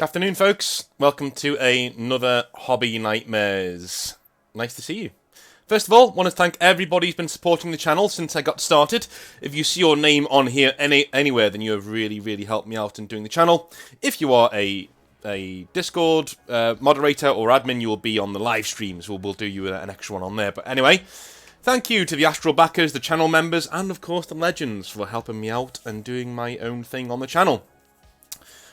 Afternoon, folks. Welcome to another Hobby Nightmares. Nice to see you. First of all, want to thank everybody who's been supporting the channel since I got started. If you see your name on here anywhere, then you have really helped me out in doing the channel. If you are a Discord moderator or admin, you will be on the live streams. We'll do you an extra one on there. But anyway, thank you to the Astral backers, the channel members, and of course the legends for helping me out and doing my own thing on the channel.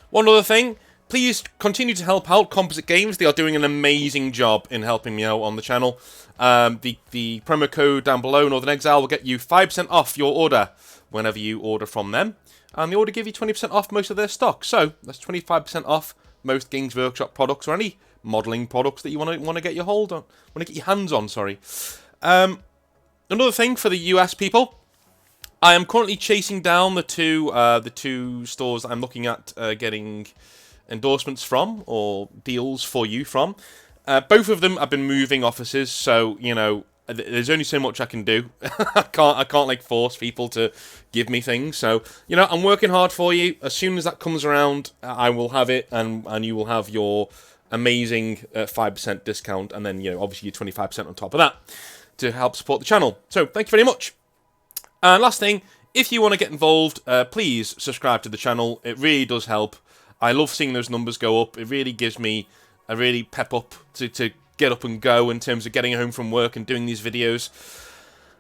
One other thing. Please continue to help out Composite Games. They are doing an amazing job in helping me out on the channel. The promo code down below, Northern Exile, will get you 5% off your order whenever you order from them. And they order give you 20% off most of their stock. So that's 25% off most Games Workshop products or any modelling products that you want to get your hands on. Sorry. Another thing for the US people. I am currently chasing down the two stores that I'm looking at getting endorsements from or deals for you from. Both of them have been moving offices, so you know there's only so much I can do. I can't like force people to give me things. So you know I'm working hard for you. As soon as that comes around, I will have it, and you will have your amazing 5% discount, and then you know obviously your 25% on top of that to help support the channel. So thank you very much. And last thing, if you want to get involved, please subscribe to the channel. It really does help. I love seeing those numbers go up. It really gives me a really pep up to get up and go in terms of getting home from work and doing these videos.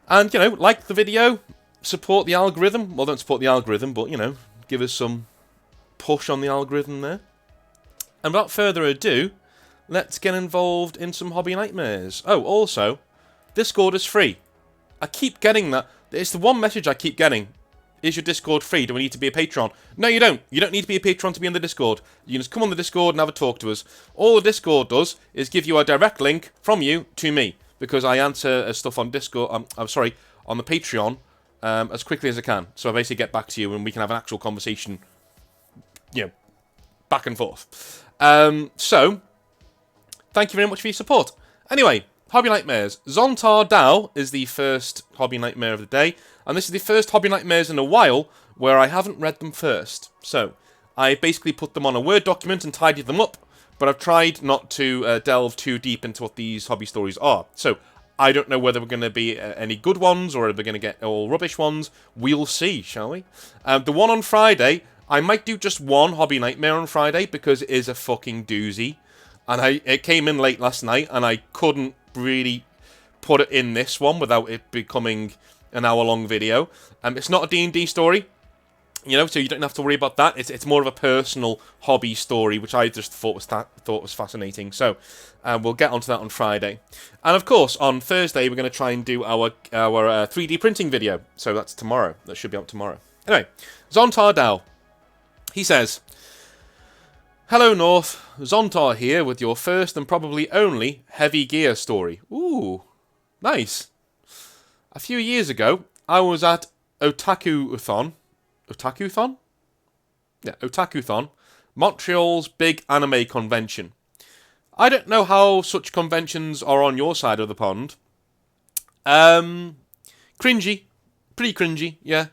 And, you know, like the video, support the algorithm. Well, don't support the algorithm, but, you know, give us some push on the algorithm there. And without further ado, let's get involved in some Hobby Nightmares. Oh, also, Discord is free. I keep getting that. It's the one message I keep getting. Is your Discord free? Do we need to be a patron? No, you don't. You don't need to be a patron to be in the Discord. You can just come on the Discord and have a talk to us. All the Discord does is give you a direct link from you to me, because I answer stuff on Discord. I'm sorry, on the Patreon as quickly as I can. So I basically get back to you and we can have an actual conversation, you know, back and forth. So thank you very much for your support. Anyway, Hobby Nightmares. Zontar Dao is the first Hobby Nightmare of the day. And this is the first Hobby Nightmares in a while where I haven't read them first. So, I basically put them on a Word document and tidied them up, but I've tried not to delve too deep into what these hobby stories are. So, I don't know whether we're going to be any good ones or if we're going to get all rubbish ones. We'll see, shall we? The one on Friday, I might do just one Hobby Nightmare on Friday because it is a fucking doozy. And it came in late last night and I couldn't really put it in this one without it becoming an hour-long video. It's not a D&D story, you know, so you don't have to worry about that. It's more of a personal hobby story, which I just thought was fascinating. So we'll get onto that on Friday, and of course on Thursday we're going to try and do our 3D printing video. So that's tomorrow. That should be out tomorrow. Anyway, Zontar Dao. He says, "Hello North, Zontar here with your first and probably only heavy gear story." Ooh, nice. A few years ago, I was at Otakuthon, Montreal's big anime convention. I don't know how such conventions are on your side of the pond. Cringy, pretty cringy, yeah.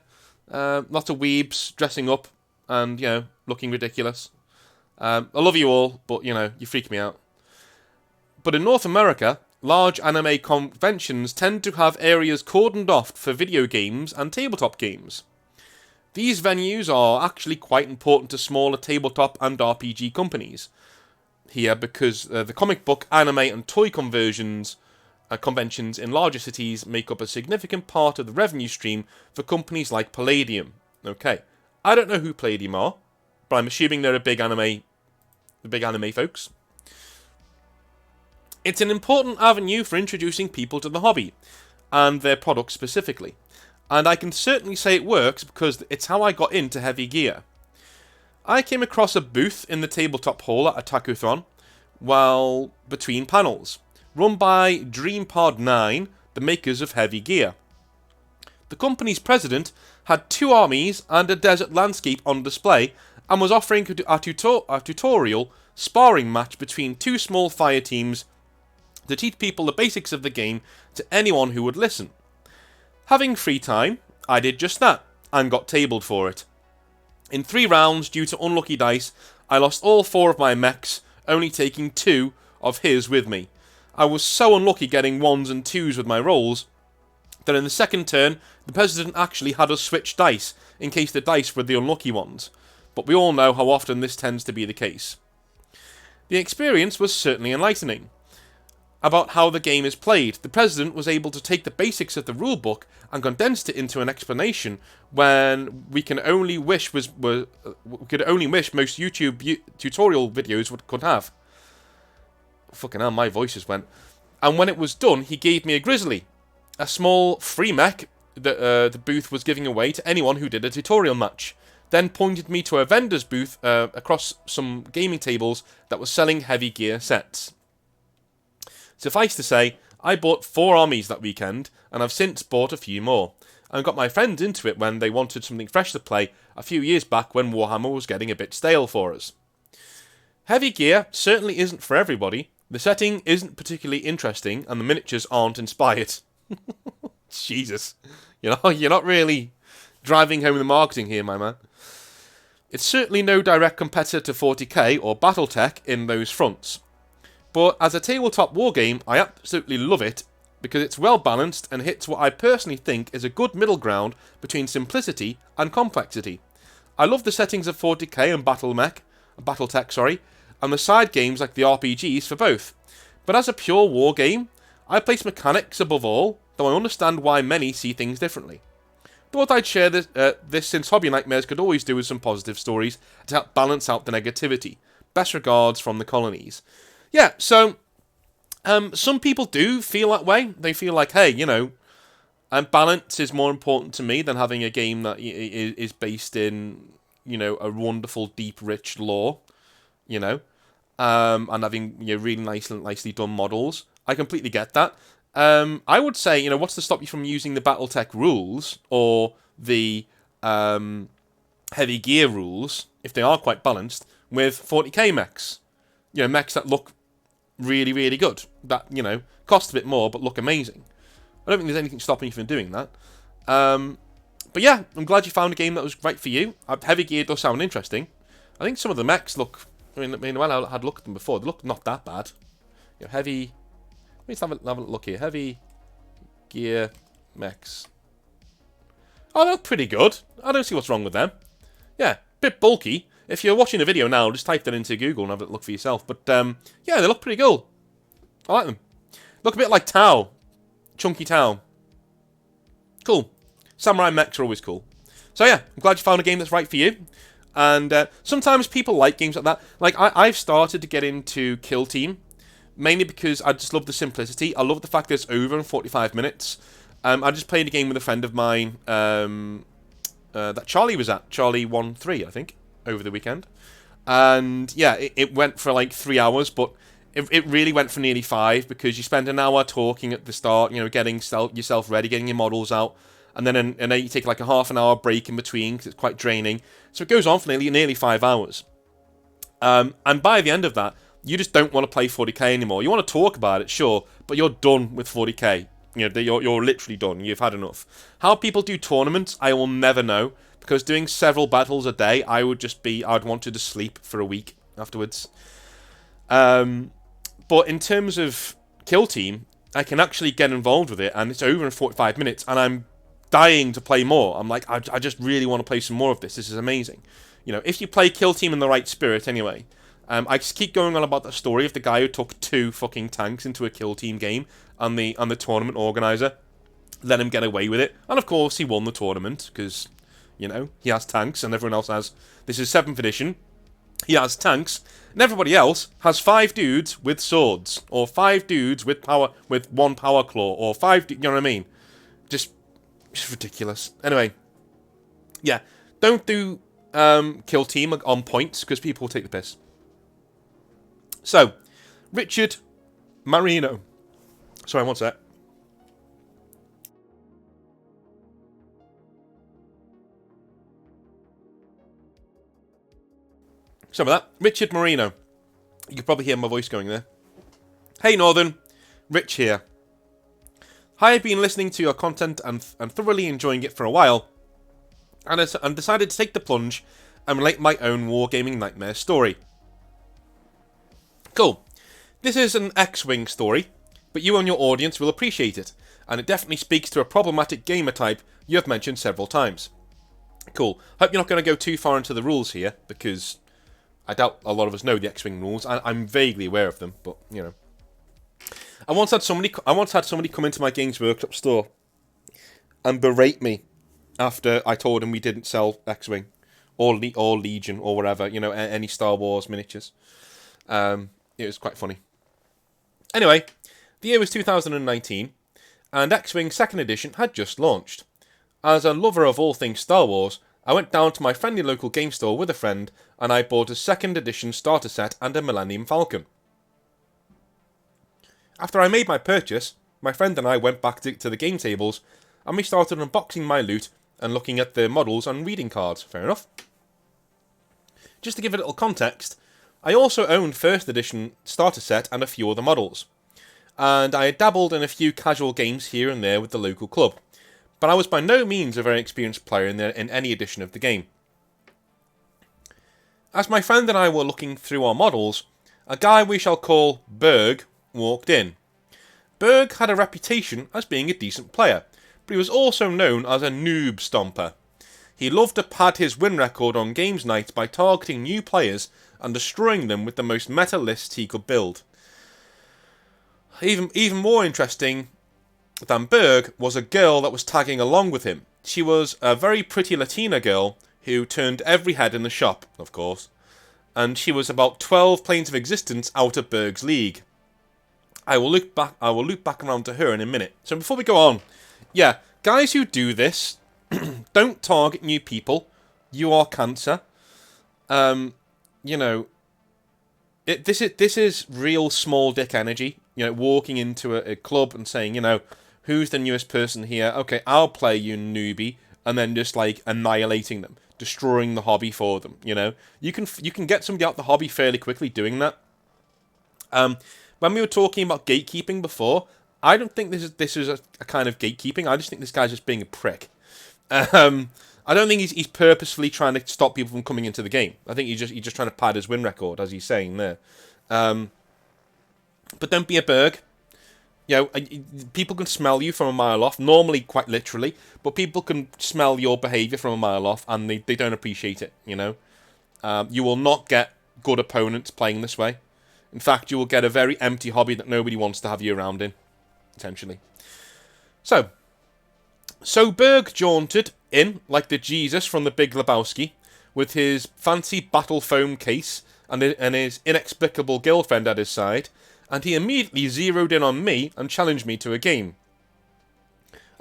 Lots of weebs dressing up and, you know, looking ridiculous. I love you all, but, you know, you freak me out. But in North America, large anime conventions tend to have areas cordoned off for video games and tabletop games. These venues are actually quite important to smaller tabletop and RPG companies here because the comic book, anime and toy conventions in larger cities make up a significant part of the revenue stream for companies like Palladium. Okay, I don't know who Palladium are, but I'm assuming they're the big anime folks. It's an important avenue for introducing people to the hobby, and their products specifically. And I can certainly say it works because it's how I got into heavy gear. I came across a booth in the tabletop hall at Otakuthon while between panels, run by DreamPod 9, the makers of heavy gear. The company's president had two armies and a desert landscape on display and was offering a tutorial sparring match between two small fire teams to teach people the basics of the game to anyone who would listen. Having free time, I did just that, and got tabled for it. In 3 rounds, due to unlucky dice, I lost all 4 of my mechs, only taking 2 of his with me. I was so unlucky getting 1s and 2s with my rolls that in the second turn, the president actually had us switch dice in case the dice were the unlucky ones. But we all know how often this tends to be the case. The experience was certainly enlightening. About how the game is played, the president was able to take the basics of the rulebook and condensed it into an explanation when we could only wish most YouTube tutorial videos could have. Fucking hell, my voice just went. And when it was done, he gave me a grizzly, a small free mech that the booth was giving away to anyone who did a tutorial match. Then pointed me to a vendor's booth across some gaming tables that was selling heavy gear sets. Suffice to say, I bought 4 armies that weekend, and I've since bought a few more, and got my friends into it when they wanted something fresh to play a few years back when Warhammer was getting a bit stale for us. Heavy gear certainly isn't for everybody, the setting isn't particularly interesting, and the miniatures aren't inspired. Jesus. You're not really driving home the marketing here, my man. It's certainly no direct competitor to 40k or Battletech in those fronts. But as a tabletop wargame, I absolutely love it because it's well balanced and hits what I personally think is a good middle ground between simplicity and complexity. I love the settings of 40k and Battletech, and the side games like the RPGs for both. But as a pure wargame, I place mechanics above all, though I understand why many see things differently. Thought I'd share this since Hobby Nightmares could always do with some positive stories to help balance out the negativity. Best regards from the colonies. Yeah, so some people do feel that way. They feel like, hey, balance is more important to me than having a game that is based in, a wonderful, deep, rich lore, and having really nicely done models. I completely get that. I would say, what's to stop you from using the Battletech rules or the heavy gear rules, if they are quite balanced, with 40k mechs? Mechs that look really, really good. That, cost a bit more, but look amazing. I don't think there's anything stopping you from doing that. But yeah, I'm glad you found a game that was right for you. Heavy gear does sound interesting. I think some of the mechs look... I had looked at them before. They look not that bad. Heavy... Let's have a look here. Heavy gear mechs. Oh, they look pretty good. I don't see what's wrong with them. Yeah, bit bulky. If you're watching the video now, just type that into Google and have a look for yourself. But, yeah, they look pretty cool. I like them. Look a bit like Tau. Chunky Tau. Cool. Samurai mechs are always cool. So, yeah, I'm glad you found a game that's right for you. And sometimes people like games like that. Like, I've started to get into Kill Team. Mainly because I just love the simplicity. I love the fact that it's over in 45 minutes. I just played a game with a friend of mine that Charlie was at. Charlie 1-3, I think. Over the weekend, and yeah, it went for like 3 hours, but it really went for nearly 5 because you spend an hour talking at the start, getting yourself ready, getting your models out, and then you take like a half an hour break in between because it's quite draining. So it goes on for nearly 5 hours, and by the end of that, you just don't want to play 40k anymore. You want to talk about it, sure, but you're done with 40k. You're literally done. You've had enough. How people do tournaments, I will never know. Because doing several battles a day, I'd want to just sleep for a week afterwards. But in terms of Kill Team, I can actually get involved with it, and it's over in 45 minutes, and I'm dying to play more. I'm like, I just really want to play some more of this. This is amazing. If you play Kill Team in the right spirit, anyway. I just keep going on about the story of the guy who took 2 fucking tanks into a Kill Team game, and the tournament organizer let him get away with it. And of course, he won the tournament, because... he has tanks, and everyone else has... This is 7th edition. He has tanks, and everybody else has 5 dudes with swords, or 5 dudes with 1 power claw, or 5... You know what I mean? Just ridiculous. Anyway, yeah, don't do Kill Team on points, because people will take the piss. So, Richard Marino. Sorry, one sec. Some of that. Richard Marino. You can probably hear my voice going there. Hey Northern, Rich here. I have been listening to your content and thoroughly enjoying it for a while, and decided to take the plunge and relate my own wargaming nightmare story. Cool. This is an X-Wing story, but you and your audience will appreciate it, and it definitely speaks to a problematic gamer type you have mentioned several times. Cool. Hope you're not going to go too far into the rules here, because I doubt a lot of us know the X-Wing rules. I'm vaguely aware of them, but, you know. I once had somebody come into my Games Workshop store and berate me after I told him we didn't sell X-Wing or Legion or whatever, you know, any Star Wars miniatures. It was quite funny. Anyway, the year was 2019, and X-Wing 2nd Edition had just launched. As a lover of all things Star Wars, I went down to my friendly local game store with a friend, and I bought a 2nd Edition starter set and a Millennium Falcon. After I made my purchase, my friend and I went back to the game tables, and we started unboxing my loot and looking at the models and reading cards. Fair enough. Just to give a little context, I also owned 1st Edition starter set and a few other models, and I had dabbled in a few casual games here and there with the local club, but I was by no means a very experienced player in any edition of the game. As my friend and I were looking through our models, a guy we shall call Berg walked in. Berg had a reputation as being a decent player, but he was also known as a noob stomper. He loved to pad his win record on games night by targeting new players and destroying them with the most meta lists he could build. Even more interesting than Berg was a girl that was tagging along with him. She was a very pretty Latina girl who turned every head in the shop, of course, and she was about 12 planes of existence out of Berg's league. I will loop back around to her in a minute. So before we go on, yeah, guys who do this, don't target new people. You are cancer. You know, this is real small dick energy. You know, walking into a club and saying, you know, who's the newest person here? Okay, I'll play you, newbie, and then just like annihilating them, destroying the hobby for them. You know, you can get somebody out the hobby fairly quickly doing that. When we were talking about gatekeeping before, I don't think this is a kind of gatekeeping. I just think this guy's just being a prick. I don't think he's purposefully trying to stop people from coming into the game. I think he's just trying to pad his win record, as he's saying there. But don't be a Berg. You know, people can smell you from a mile off, normally quite literally, but people can smell your behaviour from a mile off, and they don't appreciate it, you know. You will not get good opponents playing this way. In fact, you will get a very empty hobby that nobody wants to have you around in, potentially. So Berg jaunted in like the Jesus from the Big Lebowski, with his fancy battle foam case and his inexplicable girlfriend at his side, and he immediately zeroed in on me and challenged me to a game.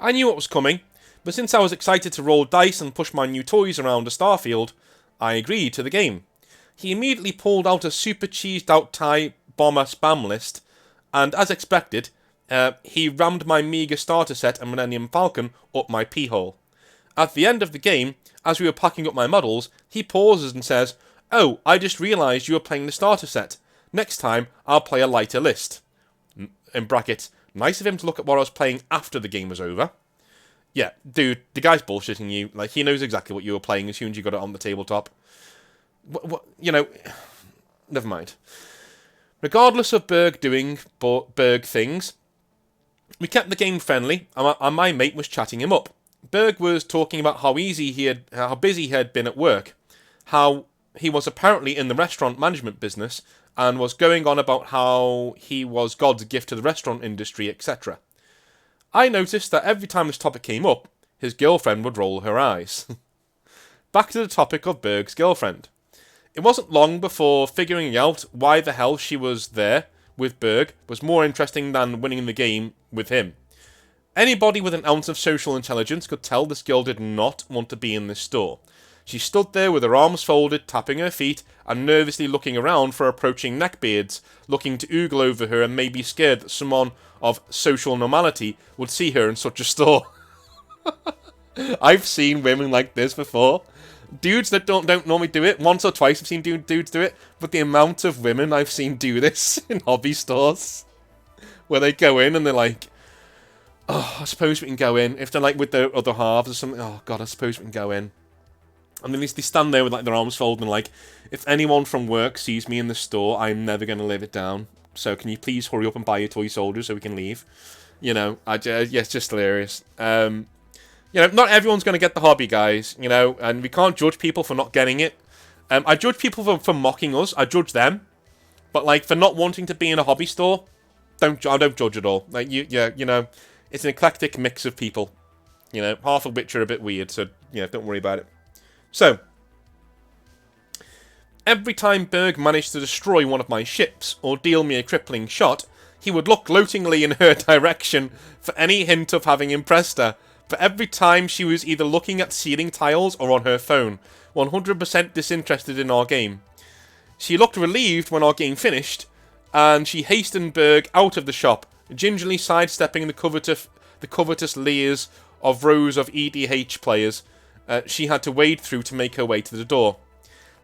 I knew what was coming, but since I was excited to roll dice and push my new toys around a starfield, I agreed to the game. He immediately pulled out a super cheesed out TIE bomber spam list, and as expected, he rammed my meager starter set and Millennium Falcon up my pee hole. At the end of the game, as we were packing up my models, he pauses and says, "Oh, I just realised you were playing the starter set. Next time, I'll play a lighter list." In brackets, nice of him to look at what I was playing after the game was over. Yeah, dude, the guy's bullshitting you. Like, he knows exactly what you were playing as soon as you got it on the tabletop. What, you know, never mind. Regardless of Berg doing Berg things, we kept the game friendly, and my mate was chatting him up. Berg was talking about how busy he had been at work, how he was apparently in the restaurant management business, and was going on about how he was God's gift to the restaurant industry, etc. I noticed that every time this topic came up, his girlfriend would roll her eyes. Back to the topic of Berg's girlfriend. It wasn't long before figuring out why the hell she was there with Berg was more interesting than winning the game with him. Anybody with an ounce of social intelligence could tell this girl did not want to be in this store. She stood there with her arms folded, tapping her feet, and nervously looking around for approaching neckbeards, looking to oogle over her and maybe scared that someone of social normality would see her in such a store. I've seen women like this before. Dudes that don't normally do it. Once or twice I've seen dudes do it, but the amount of women I've seen do this in hobby stores, where they go in and they're like, "Oh, I suppose we can go in." If they're like with their other halves or something, "Oh God, I suppose we can go in." And then they stand there with like their arms folded and like, if anyone from work sees me in the store, I'm never going to live it down. So can you please hurry up and buy your toy soldiers so we can leave? You know, it's just hilarious. You know, not everyone's going to get the hobby, guys. You know, and we can't judge people for not getting it. I judge people for mocking us. I judge them. But like for not wanting to be in a hobby store, I don't judge at all. Like you know, it's an eclectic mix of people. You know, half of which are a bit weird. So yeah, don't worry about it. So, every time Berg managed to destroy one of my ships or deal me a crippling shot, he would look gloatingly in her direction for any hint of having impressed her. But every time she was either looking at ceiling tiles or on her phone, 100% disinterested in our game. She looked relieved when our game finished, and she hastened Berg out of the shop, gingerly sidestepping the covetous leers of rows of EDH players she had to wade through to make her way to the door.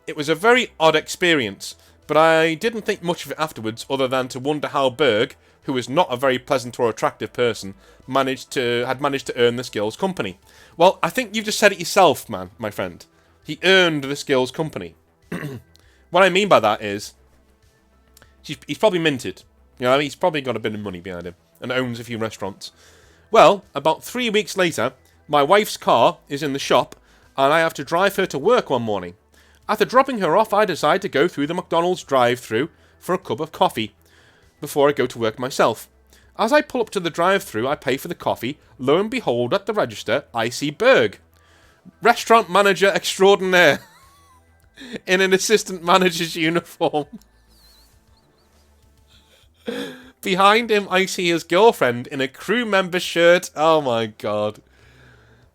It was a very odd experience, but I didn't think much of it afterwards other than to wonder how Berg, who was not a very pleasant or attractive person, had managed to earn this girl's company. Well, I think you've just said it yourself, my friend. He earned this girl's company. What I mean by that is, he's probably minted. You know, he's probably got a bit of money behind him and owns a few restaurants. Well, about 3 weeks later, my wife's car is in the shop, and I have to drive her to work one morning. After dropping her off, I decide to go through the McDonald's drive-thru for a cup of coffee before I go to work myself. As I pull up to the drive-thru, I pay for the coffee. Lo and behold, at the register, I see Berg, restaurant manager extraordinaire, in an assistant manager's uniform. Behind him, I see his girlfriend in a crew member shirt. Oh my god.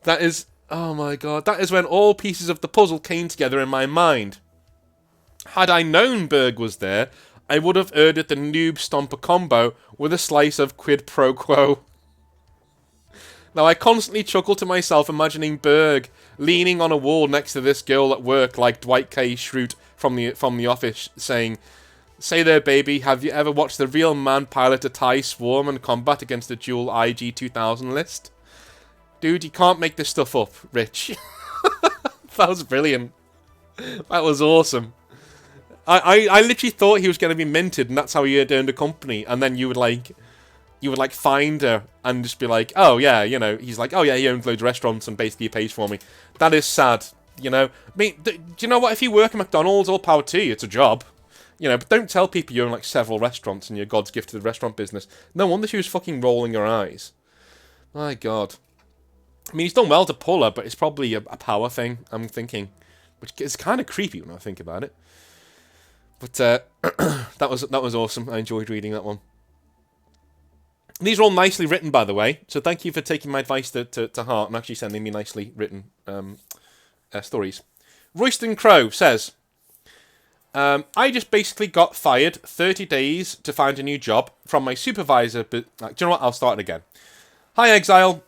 That is... Oh my god. That is when all pieces of the puzzle came together in my mind. Had I known Berg was there, I would have ordered the noob stomper combo with a slice of quid pro quo. Now, I constantly chuckle to myself imagining Berg leaning on a wall next to this girl at work like Dwight K. Schrute from the Office saying, "Say there, baby, have you ever watched the real man pilot a TIE swarm and combat against a dual IG-2000 list? Dude, you can't make this stuff up, Rich." That was brilliant. That was awesome. I literally thought he was going to be minted and that's how he had earned a company, and then you would find her and just be like, oh yeah, you know, he's like, oh yeah, he owns loads of restaurants and basically pays for me. That is sad, you know. I mean, do you know what? If you work at McDonald's, all power to you, it's a job. You know, but don't tell people you own like several restaurants and you're God's gift to the restaurant business. No wonder she was fucking rolling her eyes. My god. I mean, he's done well to pull her, but it's probably a power thing, I'm thinking. Which is kind of creepy when I think about it. But that was awesome. I enjoyed reading that one. These are all nicely written, by the way, so thank you for taking my advice to heart and actually sending me nicely written stories. Royston Crow says, I just basically got fired 30 days to find a new job from my supervisor, but... do you know what? I'll start it again. Hi, Exile.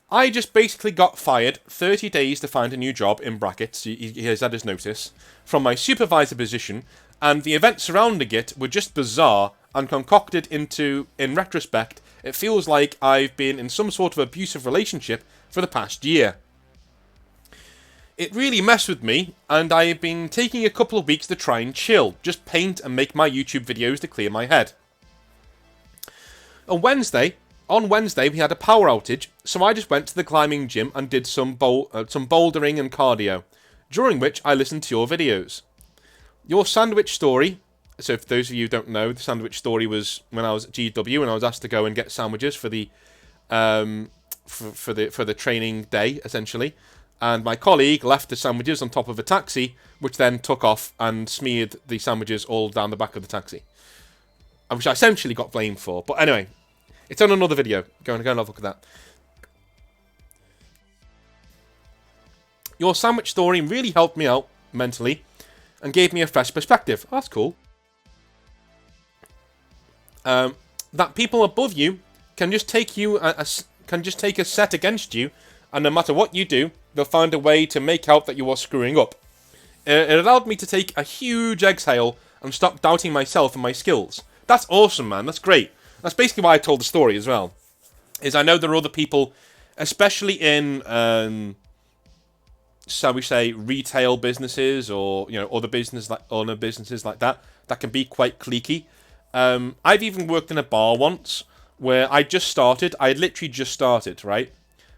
I just basically got fired 30 days to find a new job, in brackets, he has had his notice, from my supervisor position, and the events surrounding it were just bizarre and concocted into, in retrospect, it feels like I've been in some sort of abusive relationship for the past year. It really messed with me, and I've been taking a couple of weeks to try and chill, just paint and make my YouTube videos to clear my head. On Wednesday, we had a power outage, so I just went to the climbing gym and did some bouldering and cardio, during which I listened to your videos. Your sandwich story... So for those of you who don't know, the sandwich story was when I was at GW and I was asked to go and get sandwiches for the for the training day, essentially. And my colleague left the sandwiches on top of a taxi, which then took off and smeared the sandwiches all down the back of the taxi. Which I essentially got blamed for. But anyway, it's on another video. Go and have a look at that. Your sandwich story really helped me out mentally and gave me a fresh perspective. Oh, that's cool. That people above you can just take a set against you, and no matter what you do, they'll find a way to make out that you are screwing up. It allowed me to take a huge exhale and stop doubting myself and my skills. That's awesome, man. That's great. That's basically why I told the story as well. Is I know there are other people, especially in shall we say, retail businesses or other businesses like that can be quite cliquey. I've even worked in a bar once where I had literally just started, right?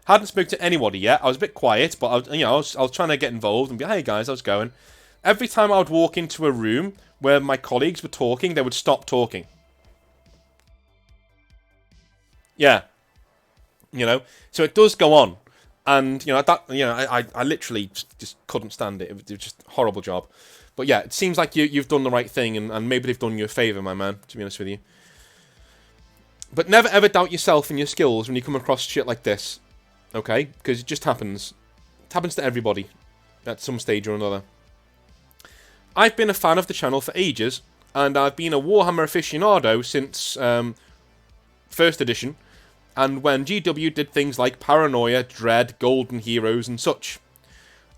Hadn't spoken to anybody yet. I was a bit quiet, but I was trying to get involved and be, hey guys, how's it going? Every time I would walk into a room where my colleagues were talking, they would stop talking. Yeah, so it does go on, and I literally just couldn't stand it. It was just a horrible job. But yeah, it seems like you've done the right thing, and maybe they've done you a favour, my man, to be honest with you. But never ever doubt yourself and your skills when you come across shit like this, okay? Because it just happens. It happens to everybody at some stage or another. I've been a fan of the channel for ages, and I've been a Warhammer aficionado since first edition, and when GW did things like Paranoia, Dread, Golden Heroes, and such.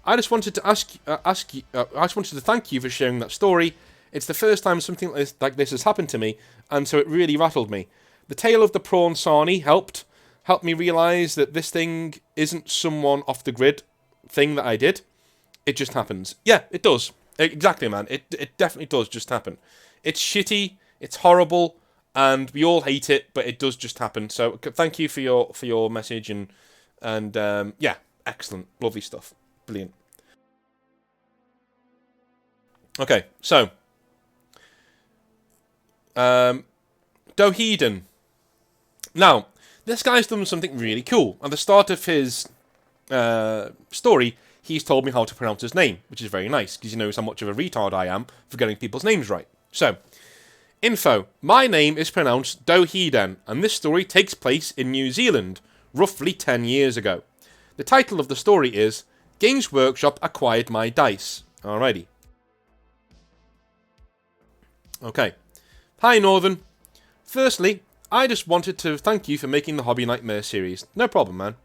I just wanted to I just wanted to thank you for sharing that story. It's the first time something like this has happened to me, and so it really rattled me. The tale of the prawn sarnie helped me realise that this thing isn't someone off the grid thing that I did. It just happens. Yeah, it does. Exactly, man. It definitely does just happen. It's shitty. It's horrible. And we all hate it, but it does just happen. So thank you for your message and yeah, excellent, lovely stuff, brilliant. Okay, so Dohedan. Now this guy's done something really cool. At the start of his story, he's told me how to pronounce his name, which is very nice because he knows how much of a retard I am for getting people's names right. So. Info. My name is pronounced Dohedan, and this story takes place in New Zealand, roughly 10 years ago. The title of the story is Games Workshop Acquired My Dice. Alrighty. Okay. Hi, Northern. Firstly, I just wanted to thank you for making the Hobby Nightmare series. No problem, man.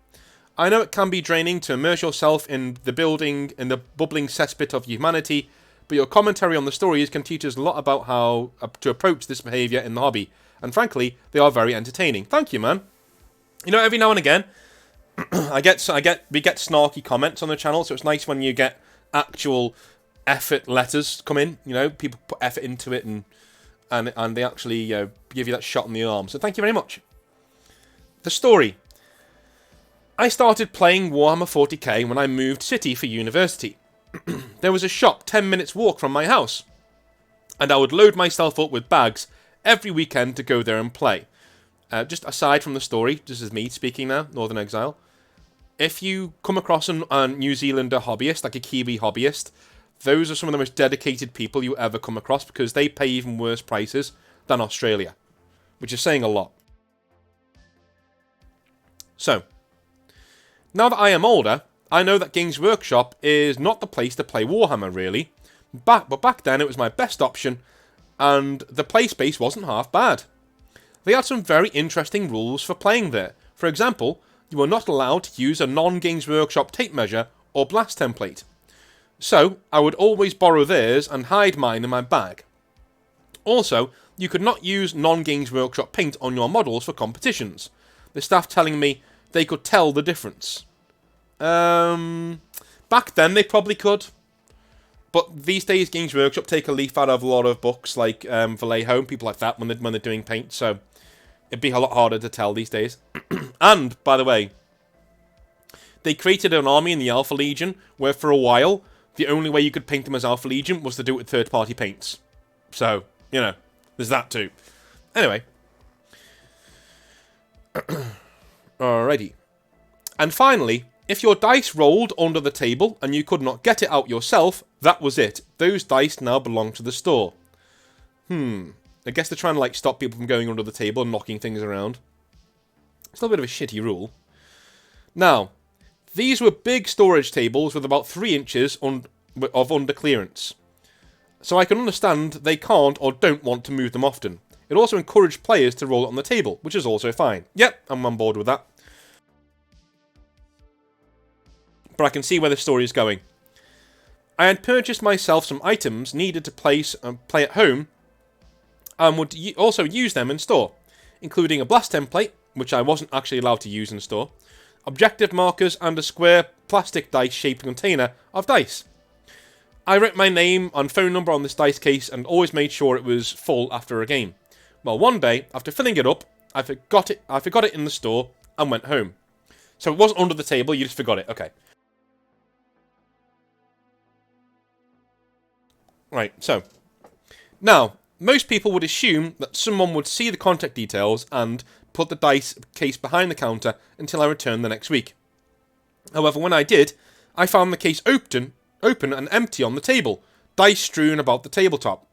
I know it can be draining to immerse yourself in the bubbling cesspit of humanity, but your commentary on the stories can teach us a lot about how to approach this behaviour in the hobby. And frankly, they are very entertaining. Thank you, man. Every now and again, we get snarky comments on the channel, so it's nice when you get actual effort letters come in. People put effort into it and they actually give you that shot in the arm. So thank you very much. The story. I started playing Warhammer 40k when I moved city for university. There was a shop 10 minutes walk from my house, and I would load myself up with bags every weekend to go there and play. Just aside from the story, this is me speaking now, Northern Exile. If you come across a New Zealander hobbyist, like a Kiwi hobbyist, those are some of the most dedicated people you ever come across because they pay even worse prices than Australia, which is saying a lot. So, now that I am older, I know that Games Workshop is not the place to play Warhammer, really. But back then, it was my best option, and the play space wasn't half bad. They had some very interesting rules for playing there. For example, you were not allowed to use a non-Games Workshop tape measure or blast template. So, I would always borrow theirs and hide mine in my bag. Also, you could not use non-Games Workshop paint on your models for competitions. The staff telling me they could tell the difference. Back then they probably could, but these days Games Workshop take a leaf out of a lot of books like Vallejo and people like that when they're doing paint, so it'd be a lot harder to tell these days. And by the way, they created an army in the Alpha Legion where for a while the only way you could paint them as Alpha Legion was to do it with third-party paints. So there's that too. Anyway, alrighty, and finally. If your dice rolled under the table and you could not get it out yourself, that was it. Those dice now belong to the store. I guess they're trying to stop people from going under the table and knocking things around. It's a little bit of a shitty rule. Now, these were big storage tables with about 3 inches of under clearance. So I can understand they can't or don't want to move them often. It also encouraged players to roll it on the table, which is also fine. Yep, I'm on board with that. But I can see where the story is going. I had purchased myself some items needed to play at home, and would also use them in store, including a blast template, which I wasn't actually allowed to use in store, objective markers, and a square plastic dice-shaped container of dice. I wrote my name and phone number on this dice case and always made sure it was full after a game. Well, one day, after filling it up, I forgot it in the store and went home. So it wasn't under the table, you just forgot it. Okay. Right, so. Now, most people would assume that someone would see the contact details and put the dice case behind the counter until I returned the next week. However, when I did, I found the case open and empty on the table, dice strewn about the tabletop.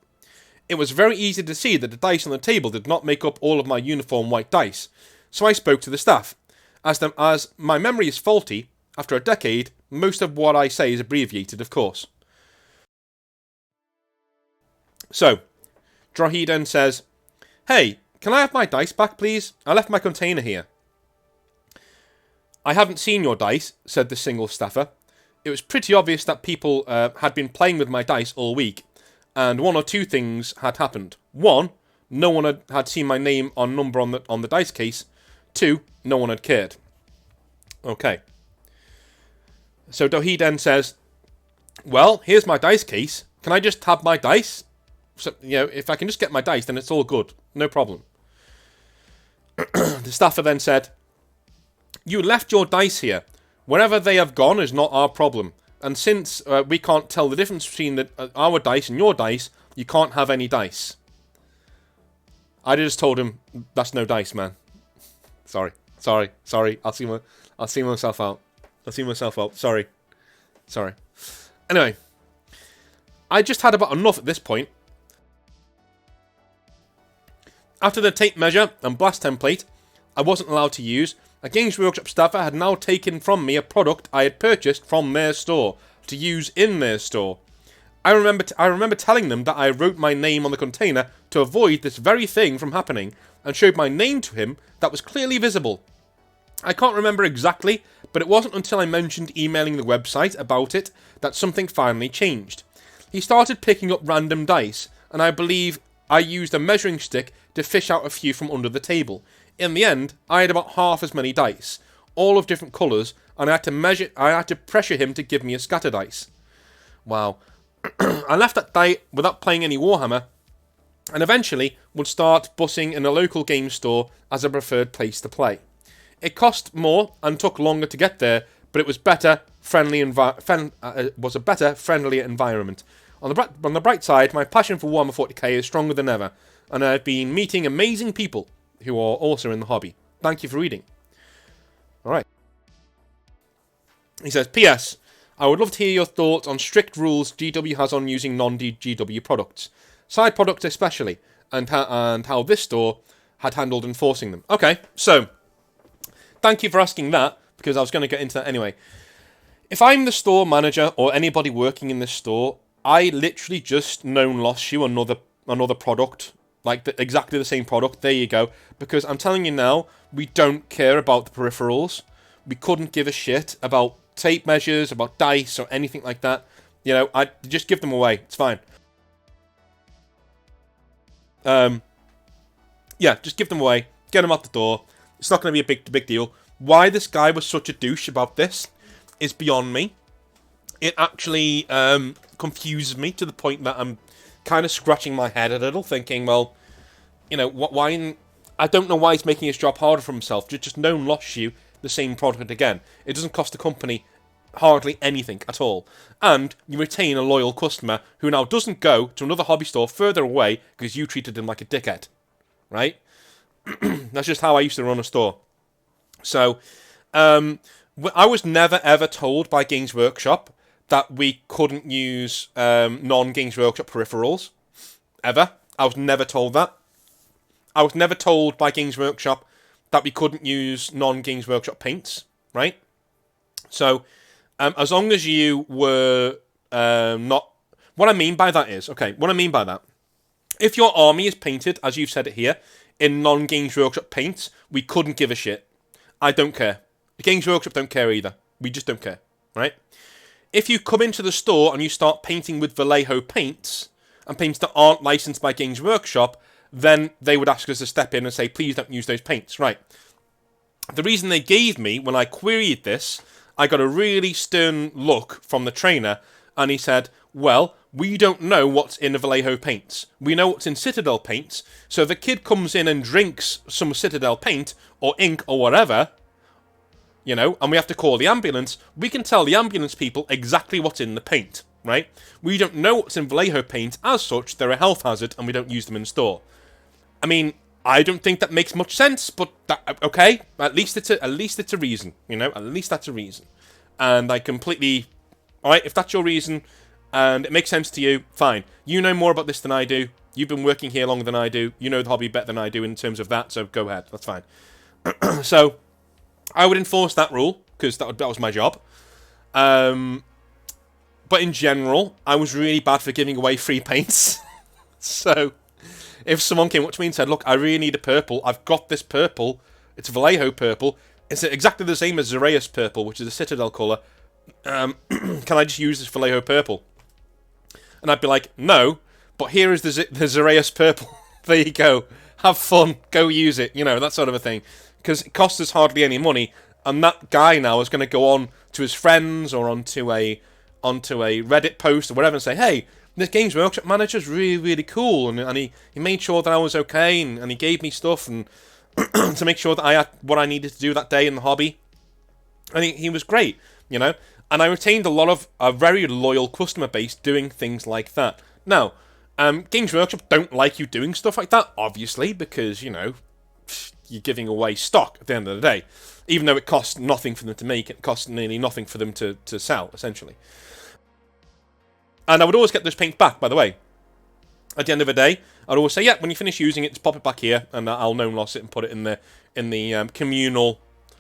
It was very easy to see that the dice on the table did not make up all of my uniform white dice, so I spoke to the staff. As my memory is faulty, after a decade, most of what I say is abbreviated, of course. So, Drohi then says, "Hey, can I have my dice back, please? I left my container here." "I haven't seen your dice," said the single staffer. It was pretty obvious that people had been playing with my dice all week, and one or two things had happened. One, no one had seen my name or number on the dice case. Two, no one had cared. Okay. So Dohi then says, "Well, here's my dice case. Can I just have my dice? So, if I can just get my dice, then it's all good. No problem." The staffer then said, "You left your dice here. Wherever they have gone is not our problem. And since we can't tell the difference between our dice and your dice, you can't have any dice." I just told him, "That's no dice, man. Sorry. I'll see myself out. Sorry. Anyway, I just had about enough at this point. After the tape measure and blast template I wasn't allowed to use, a Games Workshop staffer had now taken from me a product I had purchased from their store to use in their store. I remember telling them that I wrote my name on the container to avoid this very thing from happening, and showed my name to him that was clearly visible. I can't remember exactly, but it wasn't until I mentioned emailing the website about it that something finally changed. He started picking up random dice, and I believe I used a measuring stick to fish out a few from under the table. In the end, I had about half as many dice, all of different colours, and I had to pressure him to give me a scatter dice. Wow. I left that night without playing any Warhammer, and eventually would start bussing in a local game store as a preferred place to play. It cost more and took longer to get there, but it was was a better, friendlier environment. On the bright side, my passion for Warhammer 40k is stronger than ever, and I've been meeting amazing people who are also in the hobby. Thank you for reading." Alright. He says, "P.S. I would love to hear your thoughts on strict rules GW has on using non-GW products. Side products especially, and how this store had handled enforcing them." Okay, so, thank you for asking that, because I was going to get into that anyway. If I'm the store manager or anybody working in this store, I literally just lost you another product, like exactly the same product. There you go. Because I'm telling you now, we don't care about the peripherals. We couldn't give a shit about tape measures, about dice, or anything like that. I just give them away. It's fine. Yeah, just give them away. Get them out the door. It's not going to be a big deal. Why this guy was such a douche about this is beyond me. It actually confuses me to the point that I'm kind of scratching my head a little, thinking, well, why? I don't know why he's making his job harder for himself. Just lost you the same product again. It doesn't cost the company hardly anything at all, and you retain a loyal customer who now doesn't go to another hobby store further away because you treated him like a dickhead, right? That's just how I used to run a store. So, I was never ever told by Games Workshop that we couldn't use non-Games Workshop peripherals. Ever. I was never told that. I was never told by Games Workshop that we couldn't use non-Games Workshop paints, right? So, as long as you were not... What I mean by that is... Okay, what I mean by that... If your army is painted, as you've said it here, in non-Games Workshop paints, we couldn't give a shit. I don't care. The Games Workshop don't care either. We just don't care, right? If you come into the store and you start painting with Vallejo paints, and paints that aren't licensed by Games Workshop, then they would ask us to step in and say, please don't use those paints, right? The reason they gave me, when I queried this, I got a really stern look from the trainer, and he said, well, we don't know what's in Vallejo paints. We know what's in Citadel paints, so if the kid comes in and drinks some Citadel paint, or ink, or whatever, you know, and we have to call the ambulance, we can tell the ambulance people exactly what's in the paint, right? We don't know what's in Vallejo paint, as such, they're a health hazard, and we don't use them in store. I mean, I don't think that makes much sense, but okay, at least it's a reason, you know, at least that's a reason. And I completely, alright, if that's your reason, and it makes sense to you, fine. You know more about this than I do, you've been working here longer than I do, you know the hobby better than I do in terms of that, so go ahead, that's fine. So, I would enforce that rule, because that was my job. But in general, I was really bad for giving away free paints. So, if someone came up to me and said, look, I really need a purple, I've got this purple, it's Vallejo purple, it's exactly the same as Xereus purple, which is a Citadel colour, can I just use this Vallejo purple? And I'd be like, no, but here is the Xereus purple, there you go, have fun, go use it, you know, that sort of a thing. Because it costs us hardly any money, and that guy now is going to go on to his friends or onto a Reddit post or whatever and say, hey, this Games Workshop manager's really, really cool, and he made sure that I was okay, and he gave me stuff and to make sure that I had what I needed to do that day in the hobby. And he was great, you know, and I retained a very loyal customer base doing things like that. Now, Games Workshop don't like you doing stuff like that, obviously, because, you know, you're giving away stock at the end of the day. Even though it costs nothing for them to make, it costs nearly nothing for them to sell, essentially. And I would always get those paints back, by the way. At the end of the day, I'd always say, yeah, when you finish using it, just pop it back here, and I'll gnome loss it and put it in the communal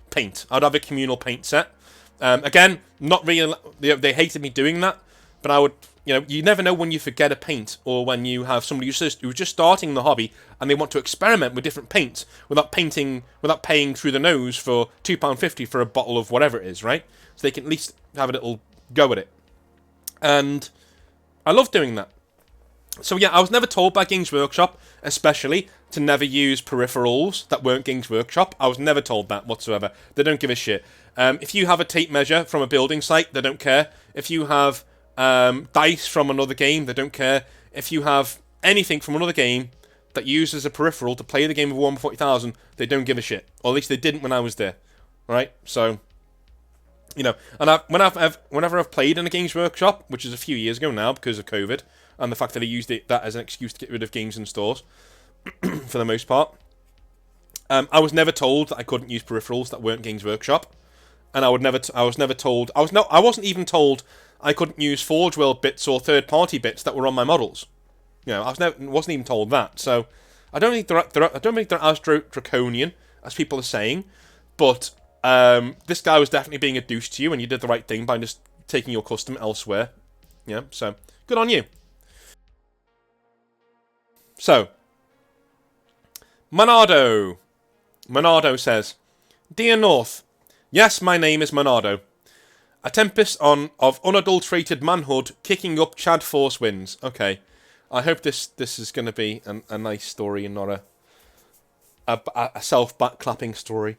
paint. I'd have a communal paint set. Again, not really, they hated me doing that, but I would, you know, you never know when you forget a paint, or when you have somebody who's just starting the hobby and they want to experiment with different paints without paying through the nose for £2.50 for a bottle of whatever it is, right? So they can at least have a little go at it. And I love doing that. So yeah, I was never told by Games Workshop, especially, to never use peripherals that weren't Games Workshop. I was never told that whatsoever. They don't give a shit. If you have a tape measure from a building site, they don't care. If you have dice from another game, they don't care. If you have anything from another game that uses a peripheral to play the game of Warhammer 40,000, they don't give a shit. Or at least they didn't when I was there. Right? So, you know, and whenever I've played in a Games Workshop, which is a few years ago now because of COVID, and the fact that I used that as an excuse to get rid of games in stores, for the most part, I was never told that I couldn't use peripherals that weren't Games Workshop, and I wasn't even told I couldn't use Forge World bits or third-party bits that were on my models. You know, wasn't even told that. So I don't think they're as draconian as people are saying, but this guy was definitely being a douche to you, and you did the right thing by just taking your custom elsewhere. Yeah, so good on you. So, Monardo says, Dear North, yes, my name is Monardo. A tempest of unadulterated manhood kicking up Chad Force winds. Okay, I hope this is going to be a nice story and not a self-back-clapping story.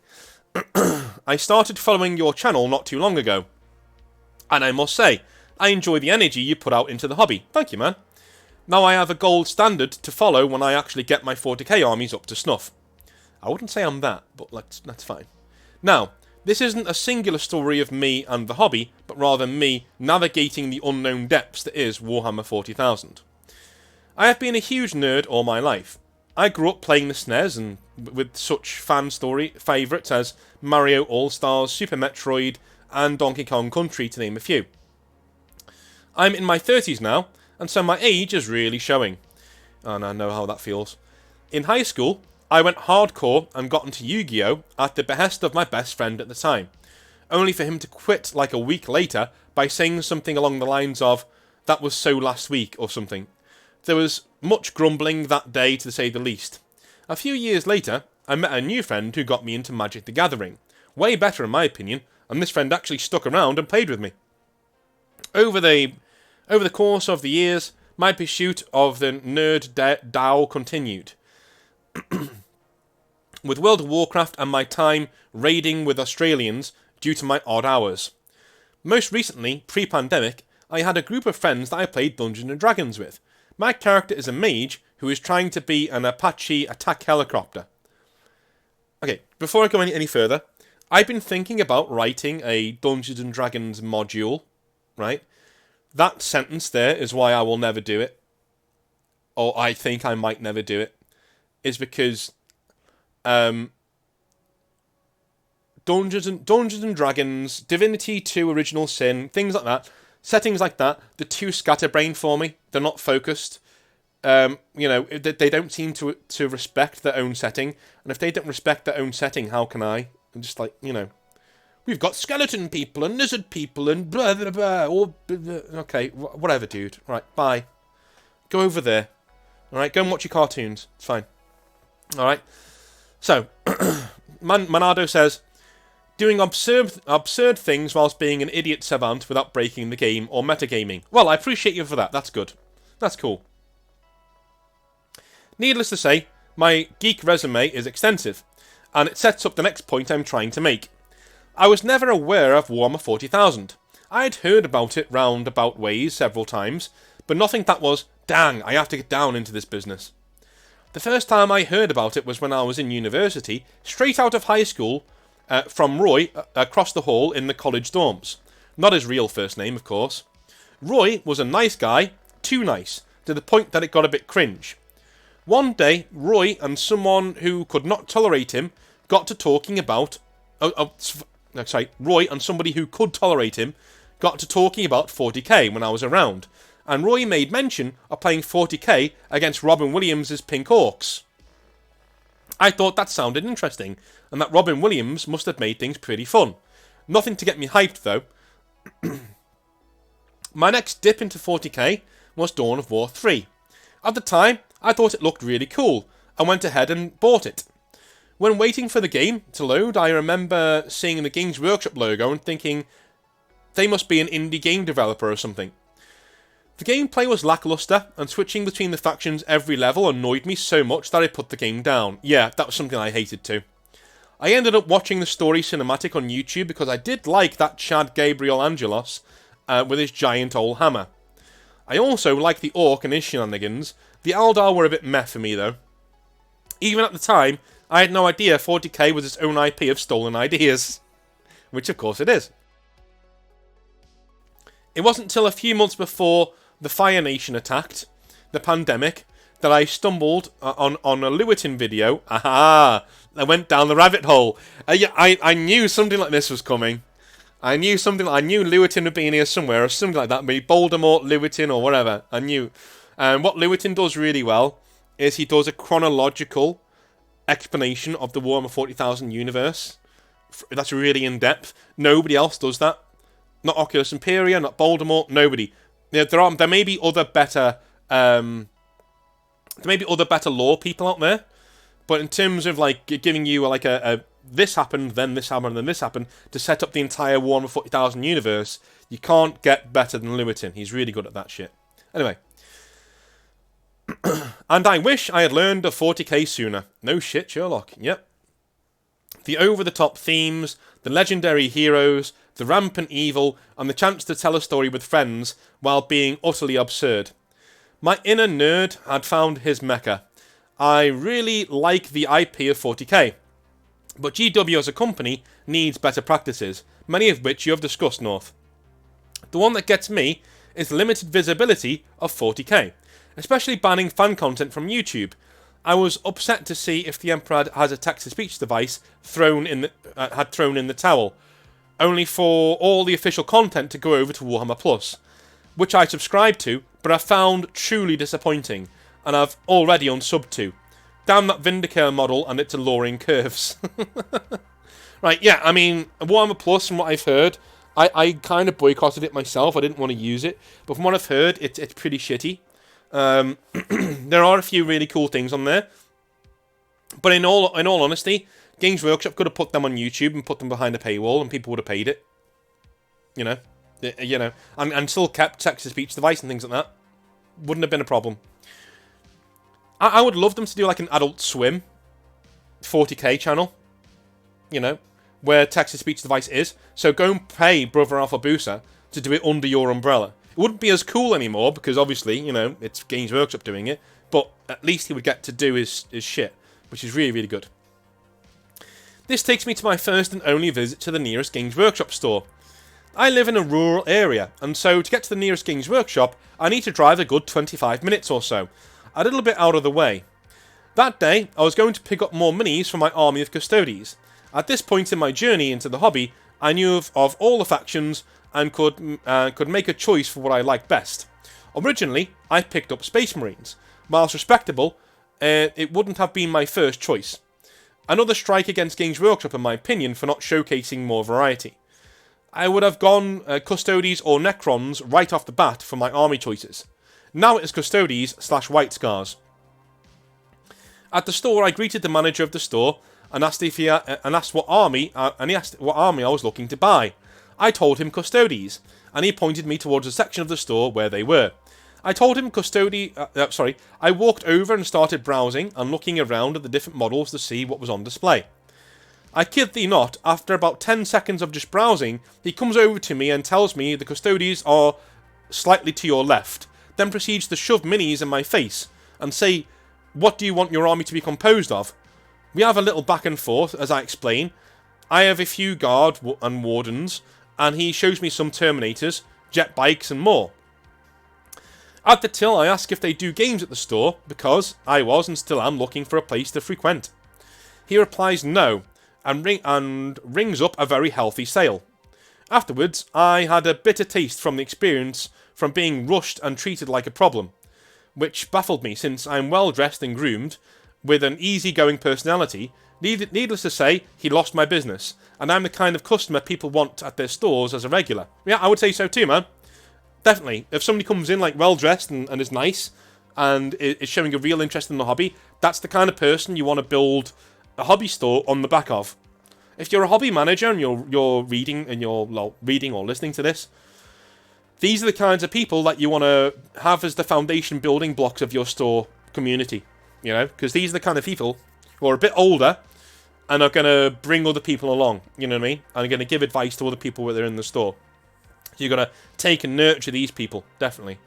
I started following your channel not too long ago, and I must say, I enjoy the energy you put out into the hobby. Thank you, man. Now I have a gold standard to follow when I actually get my 40k armies up to snuff. I wouldn't say I'm that, but that's fine. Now, this isn't a singular story of me and the hobby, but rather me navigating the unknown depths that is Warhammer 40,000. I have been a huge nerd all my life. I grew up playing the SNES and with such fan story favourites as Mario All-Stars, Super Metroid, and Donkey Kong Country, to name a few. I'm in my 30s now, and so my age is really showing. And I know how that feels. In high school, I went hardcore and got into Yu-Gi-Oh! At the behest of my best friend at the time, only for him to quit like a week later by saying something along the lines of, "That was so last week," or something. There was much grumbling that day, to say the least. A few years later, I met a new friend who got me into Magic the Gathering. Way better in my opinion, and this friend actually stuck around and played with me. Over the course of the years, my pursuit of the nerd Dao continued. With World of Warcraft and my time raiding with Australians due to my odd hours. Most recently, pre-pandemic, I had a group of friends that I played Dungeons & Dragons with. My character is a mage who is trying to be an Apache attack helicopter. Okay, before I go any further, I've been thinking about writing a Dungeons & Dragons module, right? That sentence there is why I will never do it. Or I think I might never do it. Is because Dungeons and Dragons, Divinity 2 Original Sin, things like that, settings like that, they're too scatterbrained for me. They're not focused. You know, they don't seem to respect their own setting. And if they don't respect their own setting, how can I? I'm just like, you know, we've got skeleton people and lizard people and blah, blah, blah. Or, okay, whatever, dude. Right, bye. Go over there. Alright, go and watch your cartoons. It's fine. Alright. So, Manado says, doing absurd things whilst being an idiot savant without breaking the game or metagaming. Well, I appreciate you for that. That's good. That's cool. Needless to say, my geek resume is extensive, and it sets up the next point I'm trying to make. I was never aware of Warhammer 40,000. I had heard about it roundabout ways several times, but nothing that was, dang, I have to get down into this business. The first time I heard about it was when I was in university, straight out of high school, from Roy, across the hall in the college dorms. Not his real first name, of course. Roy was a nice guy, too nice, to the point that it got a bit cringe. One day, Roy and someone who could not tolerate him got to talking about... Roy and somebody who could tolerate him got to talking about 40k when I was around, and Roy made mention of playing 40k against Robin Williams' Pink Orcs. I thought that sounded interesting, and that Robin Williams must have made things pretty fun. Nothing to get me hyped, though. My next dip into 40k was Dawn of War 3. At the time, I thought it looked really cool, and went ahead and bought it. When waiting for the game to load, I remember seeing the Games Workshop logo and thinking, they must be an indie game developer or something. The gameplay was lackluster, and switching between the factions every level annoyed me so much that I put the game down. Yeah, that was something I hated too. I ended up watching the story cinematic on YouTube because I did like that Chad Gabriel Angelos with his giant old hammer. I also liked the Orc and his shenanigans. The Eldar were a bit meh for me though. Even at the time, I had no idea 40k was its own IP of stolen ideas. Which of course it is. It wasn't until a few months before the Fire Nation attacked, the pandemic, that I stumbled on a Lewittin video. Aha! I went down the rabbit hole. Yeah, I knew something like this was coming. I knew Lewittin would be in here somewhere, or something like that. Maybe Voldemort, Lewittin, or whatever. I knew. And what Lewittin does really well is he does a chronological explanation of the Warhammer 40,000 universe. That's really in depth. Nobody else does that. Not Oculus Imperia, not Voldemort, nobody. There may be other better lore people out there, but in terms of like giving you like a this happened, then this happened, then this happened to set up the entire Warhammer 40,000 universe, you can't get better than Lewittin. He's really good at that shit. Anyway. And I wish I had learned of 40k sooner. No shit, Sherlock. Yep. The over-the-top themes, the legendary heroes, the rampant evil, and the chance to tell a story with friends while being utterly absurd. My inner nerd had found his mecca. I really like the IP of 40k. But GW as a company needs better practices, many of which you have discussed, North. The one that gets me is the limited visibility of 40k. Especially banning fan content from YouTube. I was upset to see if the Emperor has a text-to-speech device thrown in the towel, only for all the official content to go over to Warhammer Plus, which I subscribe to, but I found truly disappointing, and I've already unsubbed to. Damn that Vindicator model and its alluring curves. Right, yeah, I mean, Warhammer Plus, from what I've heard, I kind of boycotted it myself. I didn't want to use it, but from what I've heard, it's pretty shitty. There are a few really cool things on there, but in all honesty, Games Workshop could have put them on YouTube and put them behind a paywall, and people would have paid it. You know, and still kept text-to-speech device and things like that. Wouldn't have been a problem. I would love them to do like an Adult Swim 40k channel. You know, where text-to-speech device is. So go and pay Brother Alpha Booster to do it under your umbrella. It wouldn't be as cool anymore because obviously, you know, it's Games Workshop doing it. But at least he would get to do his shit, which is really, really good. This takes me to my first and only visit to the nearest Games Workshop store. I live in a rural area, and so to get to the nearest Games Workshop, I need to drive a good 25 minutes or so, a little bit out of the way. That day, I was going to pick up more minis for my army of custodies. At this point in my journey into the hobby, I knew of all the factions and could make a choice for what I liked best. Originally, I picked up Space Marines. Whilst respectable, it wouldn't have been my first choice. Another strike against Games Workshop in my opinion for not showcasing more variety. I would have gone Custodes or Necrons right off the bat for my army choices. Now it is Custodes / White Scars. At the store, I greeted the manager of the store and asked what army I was looking to buy. I told him Custodes, and he pointed me towards a section of the store where they were. I told him I walked over and started browsing and looking around at the different models to see what was on display. I kid thee not, after about 10 seconds of just browsing, he comes over to me and tells me the Custodes are slightly to your left, then proceeds to shove minis in my face and say, "What do you want your army to be composed of?" We have a little back and forth, as I explain. I have a few guard and wardens, and he shows me some Terminators, jet bikes and more. At the till, I ask if they do games at the store, because I was and still am looking for a place to frequent. He replies no, and rings up a very healthy sale. Afterwards, I had a bitter taste from the experience from being rushed and treated like a problem, which baffled me since I'm well dressed and groomed, with an easy-going personality. Needless to say, he lost my business, and I'm the kind of customer people want at their stores as a regular. Yeah, I would say so too, man. Definitely. If somebody comes in like well-dressed and is nice, and is showing a real interest in the hobby, that's the kind of person you want to build a hobby store on the back of. If you're a hobby manager and you're reading or listening to this, these are the kinds of people that you want to have as the foundation building blocks of your store community. You know, because these are the kind of people who are a bit older and are going to bring other people along, you know what I mean? And are going to give advice to other people when they're in the store. So you've got to take and nurture these people, definitely.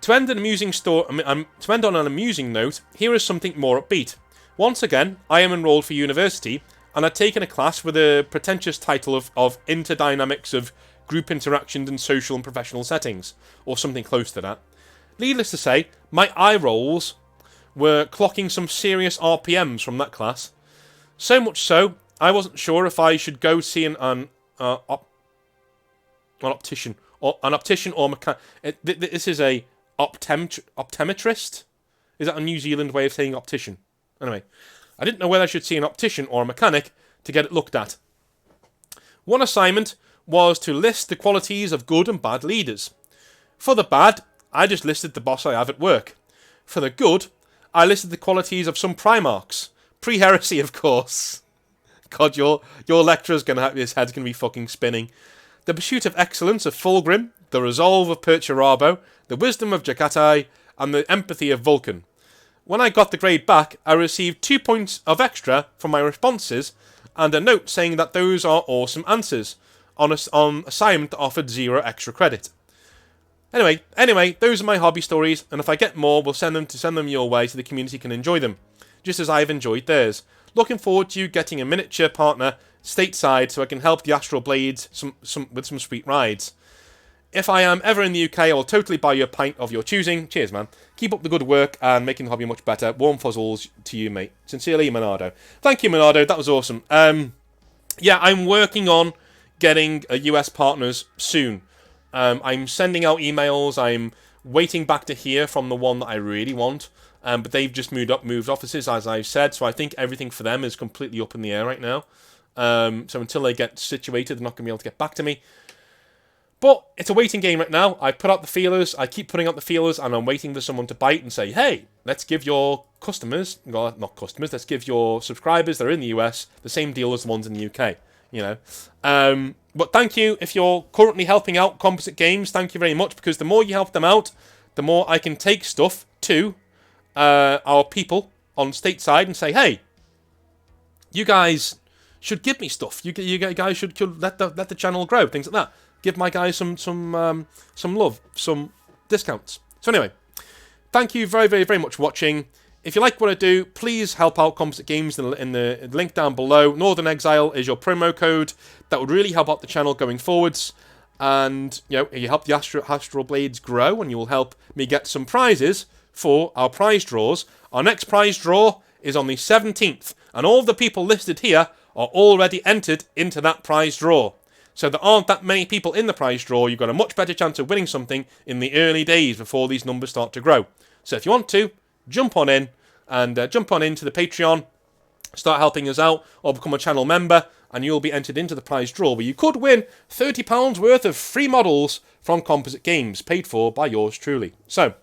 To end on an amusing note, here is something more upbeat. Once again, I am enrolled for university, and I've taken a class with a pretentious title of Interdynamics of Group Interactions in Social and Professional Settings, or something close to that. Needless to say, my eye rolls were clocking some serious RPMs from that class. So much so, I wasn't sure if I should go see an optician or mechanic. This is a optometrist. Is that a New Zealand way of saying optician? Anyway, I didn't know whether I should see an optician or a mechanic to get it looked at. One assignment was to list the qualities of good and bad leaders. For the bad, I just listed the boss I have at work. For the good, I listed the qualities of some Primarchs. Pre-heresy, of course. God, your lecturer's gonna have his head's gonna be fucking spinning. The pursuit of excellence of Fulgrim, the resolve of Perturabo, the wisdom of Jakatai, and the empathy of Vulcan. When I got the grade back, I received 2 points of extra for my responses, and a note saying that those are awesome answers, on assignment that offered 0 extra credit. Anyway, those are my hobby stories, and if I get more, we'll send them your way so the community can enjoy them, just as I've enjoyed theirs. Looking forward to you getting a miniature partner stateside so I can help the Astral Blades with some sweet rides. If I am ever in the UK, I will totally buy you a pint of your choosing. Cheers, man. Keep up the good work and making the hobby much better. Warm fuzzles to you, mate. Sincerely, Monardo. Thank you, Monardo. That was awesome. Yeah, I'm working on getting US partners soon. I'm sending out emails. I'm waiting back to hear from the one that I really want. But they've just moved offices, as I've said. So I think everything for them is completely up in the air right now. So until they get situated, they're not going to be able to get back to me. But it's a waiting game right now. I put out the feelers. I keep putting out the feelers, and I'm waiting for someone to bite and say, hey, let's give your customers, well, not customers, let's give your subscribers that are in the US the same deal as the ones in the UK, you know. But thank you. If you're currently helping out Composite Games, thank you very much, because the more you help them out, the more I can take stuff to our people on stateside and say, hey, you guys should give me stuff. You guys should let the channel grow, things like that. Give my guys some love, some discounts. So anyway, thank you very, very, very much for watching. If you like what I do, please help out Composite Games in the link down below. Northern Exile is your promo code. That would really help out the channel going forwards. And, you know, you help the Astral Blades grow, and you will help me get some prizes for our prize draws. Our next prize draw is on the 17th, and all the people listed here are already entered into that prize draw. So there aren't that many people in the prize draw. You've got a much better chance of winning something in the early days before these numbers start to grow. So if you want to, jump on in and jump on into the Patreon, start helping us out, or become a channel member, and you'll be entered into the prize draw where you could win £30 worth of free models from Composite Games, paid for by yours truly. So,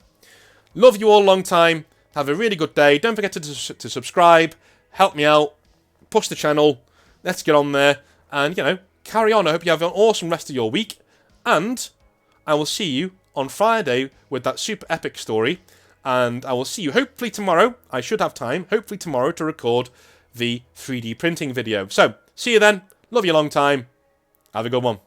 love you all long time. Have a really good day. Don't forget to subscribe, help me out, push the channel. Let's get on there and, you know, carry on. I hope you have an awesome rest of your week, and I will see you on Friday with that super epic story. And I will see you hopefully tomorrow. I should have time, hopefully tomorrow, to record the 3D printing video. So, see you then. Love you a long time. Have a good one.